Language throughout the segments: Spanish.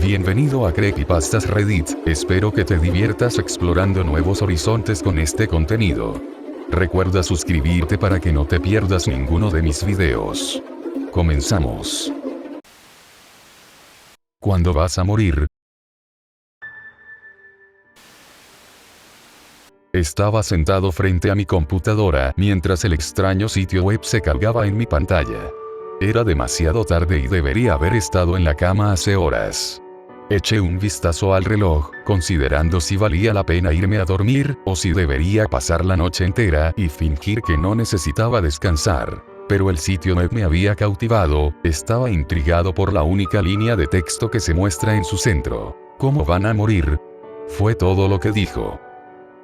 Bienvenido a Creepypastas Reddit, espero que te diviertas explorando nuevos horizontes con este contenido. Recuerda suscribirte para que no te pierdas ninguno de mis videos. Comenzamos. ¿Cuándo vas a morir? Estaba sentado frente a mi computadora mientras el extraño sitio web se cargaba en mi pantalla. Era demasiado tarde y debería haber estado en la cama hace horas. Eché un vistazo al reloj, considerando si valía la pena irme a dormir, o si debería pasar la noche entera y fingir que no necesitaba descansar. Pero el sitio web me había cautivado, estaba intrigado por la única línea de texto que se muestra en su centro. ¿Cómo van a morir? Fue todo lo que dijo.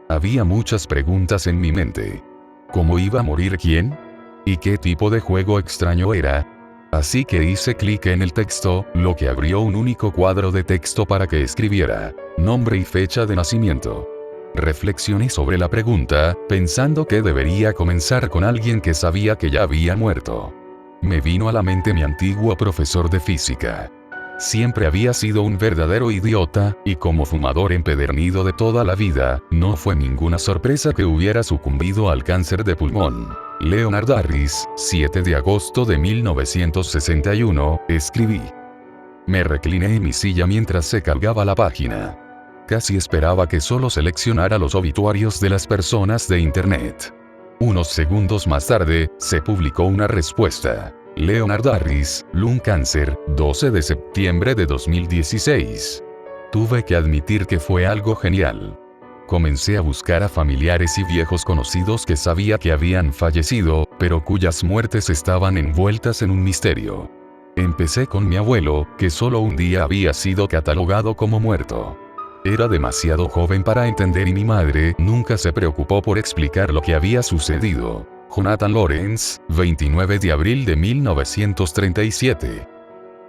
Había muchas preguntas en mi mente. ¿Cómo iba a morir quién? ¿Y qué tipo de juego extraño era? Así que hice clic en el texto, lo que abrió un único cuadro de texto para que escribiera nombre y fecha de nacimiento. Reflexioné sobre la pregunta, pensando que debería comenzar con alguien que sabía que ya había muerto. Me vino a la mente mi antiguo profesor de física. Siempre había sido un verdadero idiota, y como fumador empedernido de toda la vida, no fue ninguna sorpresa que hubiera sucumbido al cáncer de pulmón. Leonard Harris, 7 de agosto de 1961, escribí. Me recliné en mi silla mientras se cargaba la página. Casi esperaba que solo seleccionara los obituarios de las personas de internet. Unos segundos más tarde, se publicó una respuesta. Leonard Harris, lung cáncer, 12 de septiembre de 2016. Tuve que admitir que fue algo genial. Comencé a buscar a familiares y viejos conocidos que sabía que habían fallecido, pero cuyas muertes estaban envueltas en un misterio. Empecé con mi abuelo, que solo un día había sido catalogado como muerto. Era demasiado joven para entender y mi madre nunca se preocupó por explicar lo que había sucedido. Jonathan Lawrence, 29 de abril de 1937.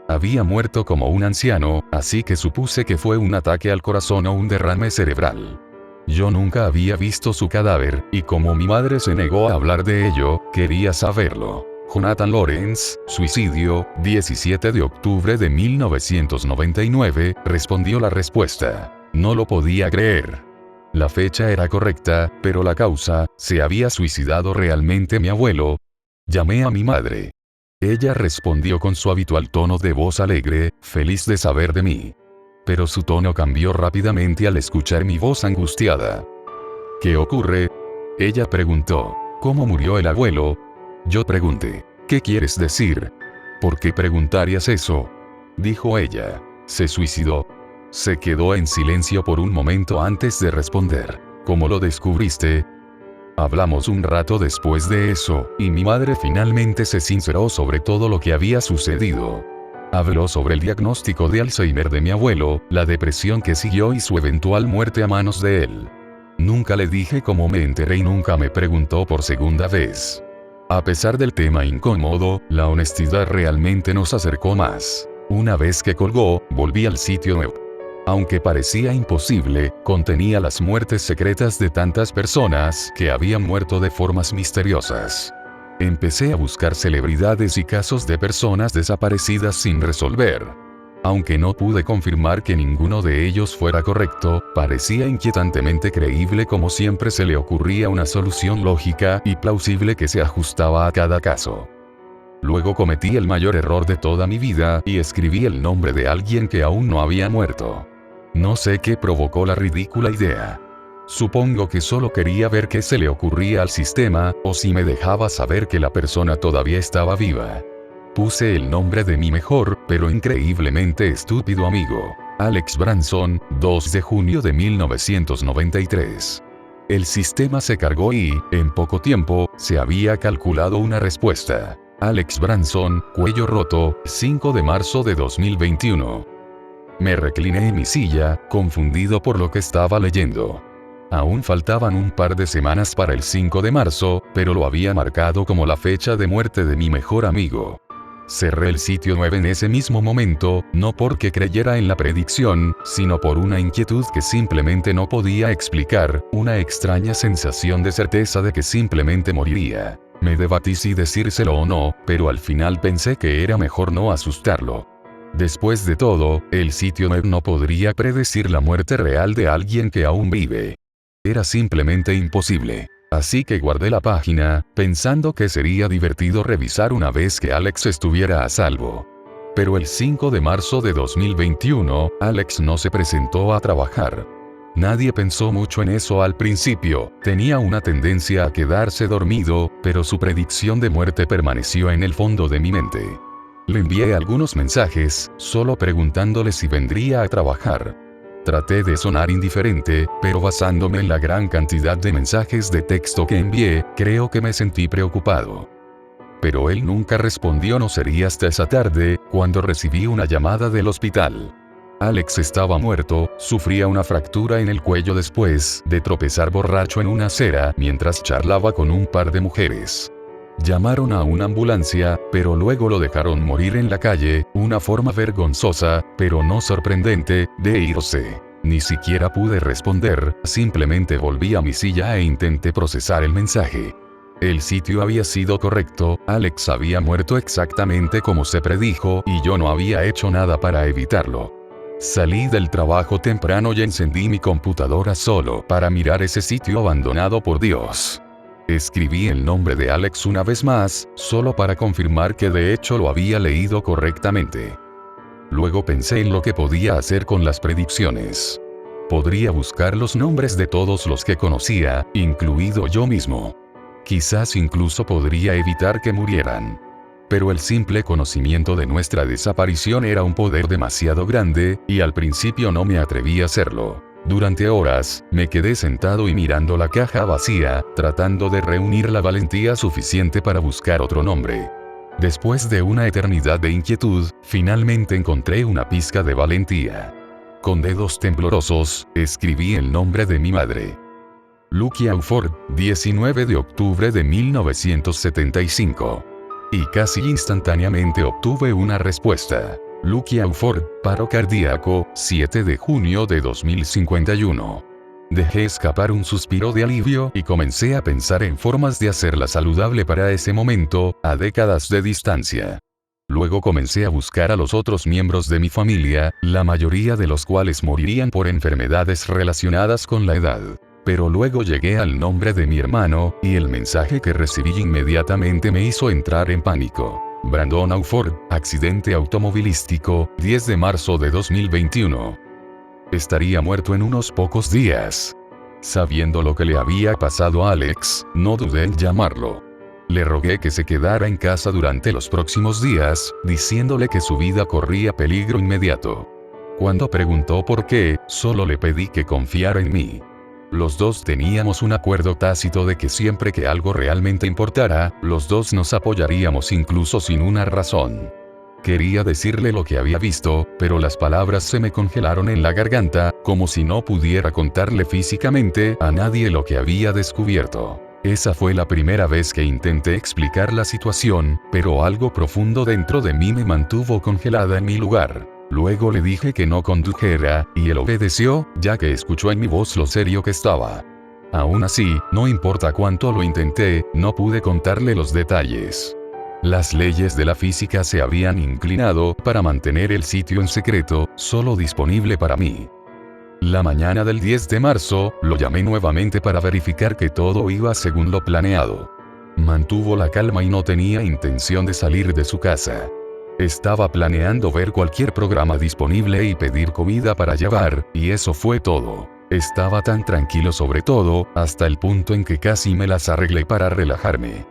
Había muerto como un anciano, así que supuse que fue un ataque al corazón o un derrame cerebral. Yo nunca había visto su cadáver, y como mi madre se negó a hablar de ello, quería saberlo. Jonathan Lawrence, suicidio, 17 de octubre de 1999, respondió la respuesta. No lo podía creer. La fecha era correcta, pero la causa, ¿se había suicidado realmente mi abuelo? Llamé a mi madre. Ella respondió con su habitual tono de voz alegre, feliz de saber de mí. Pero su tono cambió rápidamente al escuchar mi voz angustiada. ¿Qué ocurre? Ella preguntó. ¿Cómo murió el abuelo? Yo pregunté. ¿Qué quieres decir? ¿Por qué preguntarías eso? Dijo ella. Se suicidó. Se quedó en silencio por un momento antes de responder. ¿Cómo lo descubriste? Hablamos un rato después de eso, y mi madre finalmente se sinceró sobre todo lo que había sucedido. Habló sobre el diagnóstico de Alzheimer de mi abuelo, la depresión que siguió y su eventual muerte a manos de él. Nunca le dije cómo me enteré y nunca me preguntó por segunda vez. A pesar del tema incómodo, la honestidad realmente nos acercó más. Una vez que colgó, volví al sitio web. Aunque parecía imposible, contenía las muertes secretas de tantas personas que habían muerto de formas misteriosas. Empecé a buscar celebridades y casos de personas desaparecidas sin resolver. Aunque no pude confirmar que ninguno de ellos fuera correcto, parecía inquietantemente creíble como siempre se le ocurría una solución lógica y plausible que se ajustaba a cada caso. Luego cometí el mayor error de toda mi vida y escribí el nombre de alguien que aún no había muerto. No sé qué provocó la ridícula idea. Supongo que solo quería ver qué se le ocurría al sistema, o si me dejaba saber que la persona todavía estaba viva. Puse el nombre de mi mejor, pero increíblemente estúpido amigo, Alex Branson, 2 de junio de 1993. El sistema se cargó y, en poco tiempo, se había calculado una respuesta. Alex Branson, cuello roto, 5 de marzo de 2021. Me recliné en mi silla, confundido por lo que estaba leyendo. Aún faltaban un par de semanas para el 5 de marzo, pero lo había marcado como la fecha de muerte de mi mejor amigo. Cerré el sitio web en ese mismo momento, no porque creyera en la predicción, sino por una inquietud que simplemente no podía explicar, una extraña sensación de certeza de que simplemente moriría. Me debatí si decírselo o no, pero al final pensé que era mejor no asustarlo. Después de todo, el sitio web no podría predecir la muerte real de alguien que aún vive. Era simplemente imposible. Así que guardé la página, pensando que sería divertido revisar una vez que Alex estuviera a salvo. Pero el 5 de marzo de 2021, Alex no se presentó a trabajar. Nadie pensó mucho en eso al principio, tenía una tendencia a quedarse dormido, pero su predicción de muerte permaneció en el fondo de mi mente. Le envié algunos mensajes, solo preguntándole si vendría a trabajar. Traté de sonar indiferente, pero basándome en la gran cantidad de mensajes de texto que envié, creo que me sentí preocupado. Pero él nunca respondió. No sería hasta esa tarde, cuando recibí una llamada del hospital. Alex estaba muerto, sufría una fractura en el cuello después de tropezar borracho en una acera mientras charlaba con un par de mujeres. Llamaron a una ambulancia, pero luego lo dejaron morir en la calle, una forma vergonzosa, pero no sorprendente, de irse. Ni siquiera pude responder, simplemente volví a mi silla e intenté procesar el mensaje. El sitio había sido correcto, Alex había muerto exactamente como se predijo y yo no había hecho nada para evitarlo. Salí del trabajo temprano y encendí mi computadora solo para mirar ese sitio abandonado por Dios. Escribí el nombre de Alex una vez más, solo para confirmar que de hecho lo había leído correctamente. Luego pensé en lo que podía hacer con las predicciones. Podría buscar los nombres de todos los que conocía, incluido yo mismo. Quizás incluso podría evitar que murieran. Pero el simple conocimiento de nuestra desaparición era un poder demasiado grande, y al principio no me atreví a hacerlo. Durante horas, me quedé sentado y mirando la caja vacía, tratando de reunir la valentía suficiente para buscar otro nombre. Después de una eternidad de inquietud, finalmente encontré una pizca de valentía. Con dedos temblorosos, escribí el nombre de mi madre. Lucky Auford, 19 de octubre de 1975. Y casi instantáneamente obtuve una respuesta. Lucky Auford, paro cardíaco, 7 de junio de 2051. Dejé escapar un suspiro de alivio y comencé a pensar en formas de hacerla saludable para ese momento, a décadas de distancia. Luego comencé a buscar a los otros miembros de mi familia, la mayoría de los cuales morirían por enfermedades relacionadas con la edad. Pero luego llegué al nombre de mi hermano, y el mensaje que recibí inmediatamente me hizo entrar en pánico. Brandon Auford, accidente automovilístico, 10 de marzo de 2021. Estaría muerto en unos pocos días. Sabiendo lo que le había pasado a Alex, no dudé en llamarlo. Le rogué que se quedara en casa durante los próximos días, diciéndole que su vida corría peligro inmediato. Cuando preguntó por qué, solo le pedí que confiara en mí. Los dos teníamos un acuerdo tácito de que siempre que algo realmente importara, los dos nos apoyaríamos incluso sin una razón. Quería decirle lo que había visto, pero las palabras se me congelaron en la garganta, como si no pudiera contarle físicamente a nadie lo que había descubierto. Esa fue la primera vez que intenté explicar la situación, pero algo profundo dentro de mí me mantuvo congelada en mi lugar. Luego le dije que no condujera, y él obedeció, ya que escuchó en mi voz lo serio que estaba. Aún así, no importa cuánto lo intenté, no pude contarle los detalles. Las leyes de la física se habían inclinado para mantener el sitio en secreto, solo disponible para mí. La mañana del 10 de marzo, lo llamé nuevamente para verificar que todo iba según lo planeado. Mantuvo la calma y no tenía intención de salir de su casa. Estaba planeando ver cualquier programa disponible y pedir comida para llevar, y eso fue todo. Estaba tan tranquilo sobre todo, hasta el punto en que casi me las arreglé para relajarme.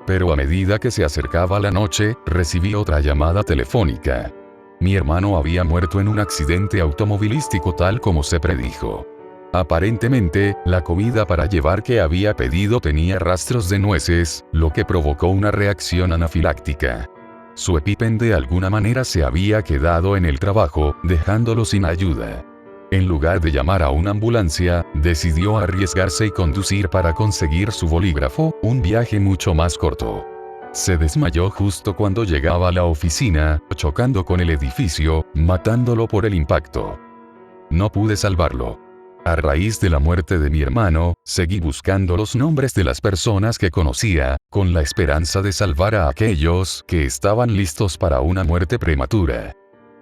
Pero a medida que se acercaba la noche, recibí otra llamada telefónica. Mi hermano había muerto en un accidente automovilístico tal como se predijo. Aparentemente, la comida para llevar que había pedido tenía rastros de nueces, lo que provocó una reacción anafiláctica. Su EpiPen de alguna manera se había quedado en el trabajo, dejándolo sin ayuda. En lugar de llamar a una ambulancia, decidió arriesgarse y conducir para conseguir su bolígrafo, un viaje mucho más corto. Se desmayó justo cuando llegaba a la oficina, chocando con el edificio, matándolo por el impacto. No pude salvarlo. A raíz de la muerte de mi hermano, seguí buscando los nombres de las personas que conocía, con la esperanza de salvar a aquellos que estaban listos para una muerte prematura.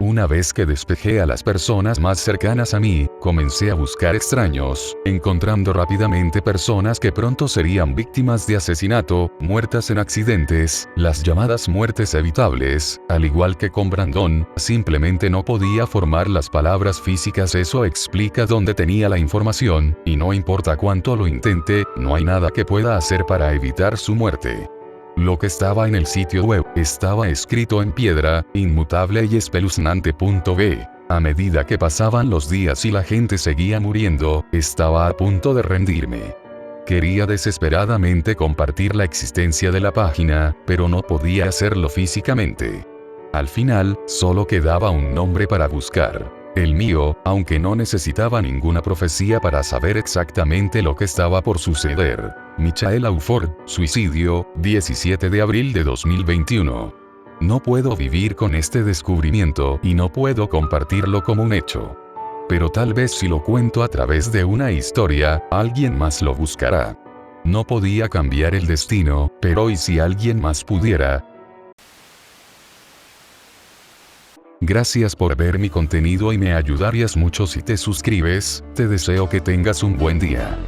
Una vez que despejé a las personas más cercanas a mí, comencé a buscar extraños, encontrando rápidamente personas que pronto serían víctimas de asesinato, muertas en accidentes, las llamadas muertes evitables. Al igual que con Brandon, simplemente no podía formar las palabras físicas. Eso explica dónde tenía la información, y no importa cuánto lo intente, no hay nada que pueda hacer para evitar su muerte. Lo que estaba en el sitio web estaba escrito en piedra, inmutable y espeluznante. A medida que pasaban los días y la gente seguía muriendo, estaba a punto de rendirme. Quería desesperadamente compartir la existencia de la página, pero no podía hacerlo físicamente. Al final, solo quedaba un nombre para buscar. El mío, aunque no necesitaba ninguna profecía para saber exactamente lo que estaba por suceder. Michael Auford, suicidio, 17 de abril de 2021. No puedo vivir con este descubrimiento y no puedo compartirlo como un hecho. Pero tal vez si lo cuento a través de una historia, alguien más lo buscará. No podía cambiar el destino, pero ¿y si alguien más pudiera? Gracias por ver mi contenido y me ayudarías mucho si te suscribes. Te deseo que tengas un buen día.